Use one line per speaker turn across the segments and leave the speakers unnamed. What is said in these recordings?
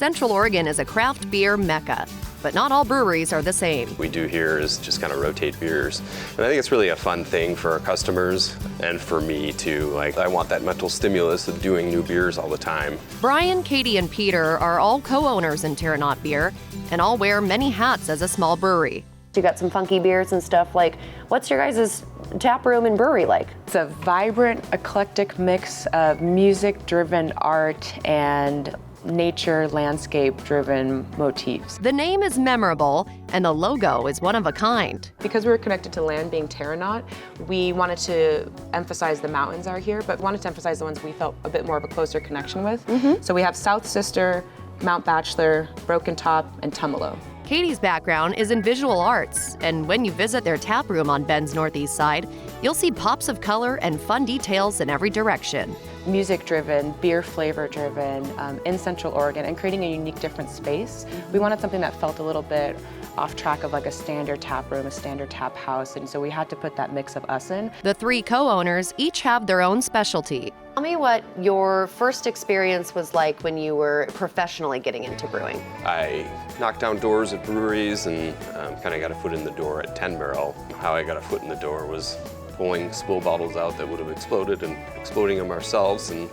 Central Oregon is a craft beer mecca, but not all breweries are the same.
What we do here is just kind of rotate beers. And I think it's really a fun thing for our customers and for me too. Like, I want that mental stimulus of doing new beers all the time.
Bryon, Katie, and Peter are all co-owners in Terranaut Beer and all wear many hats as a small brewery.
You got some funky beers and stuff. Like, what's your guys' tap room and brewery like?
It's a vibrant, eclectic mix of music-driven art and nature, landscape-driven motifs.
The name is memorable, and the logo is one of a kind.
Because we were connected to land being Terranaut, we wanted to emphasize the mountains are here, but wanted to emphasize the ones we felt a bit more of a closer connection with. So we have South Sister, Mount Bachelor, Broken Top, and Tumalo.
Katie's background is in visual arts, and when you visit their tap room on Bend's northeast side, you'll see pops of color and fun details in every direction.
Music-driven, beer flavor-driven, in Central Oregon, and creating a unique, different space. We wanted something that felt a little bit off track of like a standard tap room, a standard tap house, and so we had to put that mix of us in.
The three co-owners each have their own specialty.
Tell me what your first experience was like when you were professionally getting into brewing.
I knocked down doors at breweries and kind of got a foot in the door at 10 Barrel. How I got a foot in the door was pulling spill bottles out that would have exploded and exploding them ourselves, and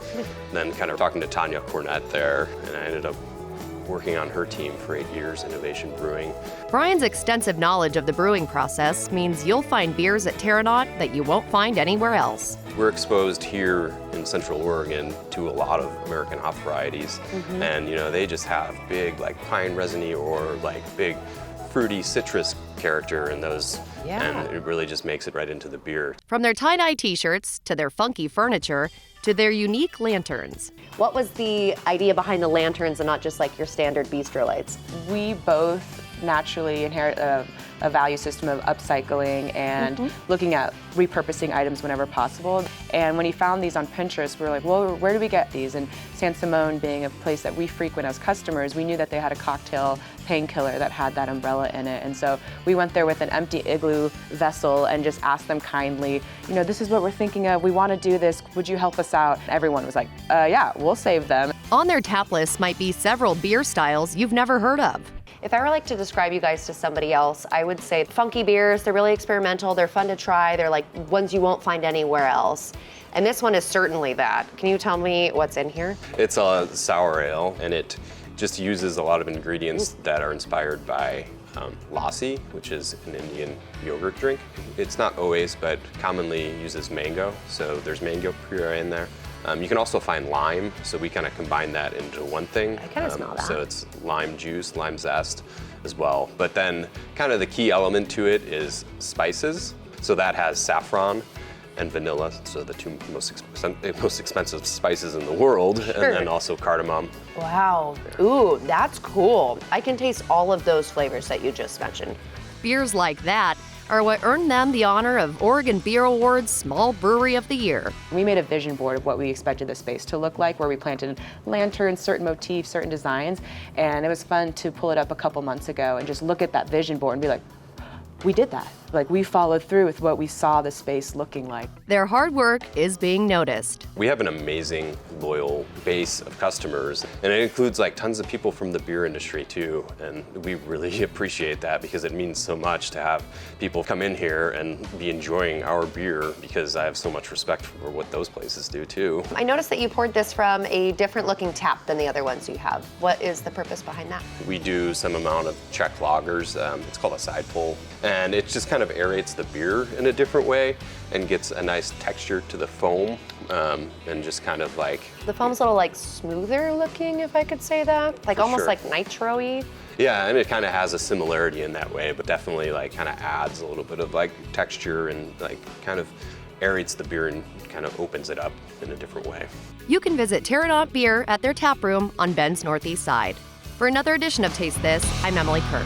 then kind of talking to Tanya Cornett there, and I ended up working on her team for 8 years, Innovation Brewing.
Bryan's extensive knowledge of the brewing process means you'll find beers at Terranaut that you won't find anywhere else.
We're exposed here in Central Oregon to a lot of American hop varieties, and you know, they just have big like pine resiny or like big fruity citrus character in those, and it really just makes it right into the beer.
From their tie-dye t-shirts to their funky furniture to their unique lanterns.
What was the idea behind the lanterns and not just like your standard bistro lights?
We both naturally inherit a value system of upcycling and looking at repurposing items whenever possible. And when he found these on Pinterest, we were like, well, where do we get these? And San Simone being a place that we frequent as customers, we knew that they had a cocktail painkiller that had that umbrella in it. And so we went there with an empty igloo vessel and just asked them kindly, you know, this is what we're thinking of. We want to do this. Would you help us out? Everyone was like, yeah, we'll save them.
On their tap list might be several beer styles you've never heard of.
If I were like to describe you guys to somebody else, I would say funky beers, they're really experimental, they're fun to try, they're like ones you won't find anywhere else. And this one is certainly that. Can you tell me what's in here?
It's a sour ale, and it just uses a lot of ingredients that are inspired by lassi, which is an Indian yogurt drink. It's not always, but commonly uses mango, so there's mango puree in there. You can also find lime, so we kind of combine that into one thing.
I kind of smell that.
So it's lime juice, lime zest as well. But then kind of the key element to it is spices. So that has saffron and vanilla, so the two most expensive spices in the world, and then also cardamom.
Wow. Ooh, that's cool. I can taste all of those flavors that you just mentioned.
Beers like that are what earned them the honor of Oregon Beer Awards Small Brewery of the Year.
We made a vision board of what we expected the space to look like, where we planted lanterns, certain motifs, certain designs, and it was fun to pull it up a couple months ago and just look at that vision board and be like, we did that. Like, we followed through with what we saw the space looking like.
Their hard work is being noticed.
We have an amazing, loyal base of customers, and it includes like tons of people from the beer industry too, and we really appreciate that because it means so much to have people come in here and be enjoying our beer, because I have so much respect for what those places do too.
I noticed that you poured this from a different looking tap than the other ones you have. What is the purpose behind that?
We do some amount of Czech lagers, it's called a side pull, and it just kind of aerates the beer in a different way and gets a nice texture to the foam, and just kind of like...
The foam's a little like smoother looking, if I could say that. Like almost like nitro-y.
Yeah, and it kind of has a similarity in that way, but definitely like kind of adds a little bit of like texture and like kind of aerates the beer and kind of opens it up in a different way.
You can visit Terranaut Beer at their tap room on Bend's northeast side. For another edition of Taste This, I'm Emily Kirk.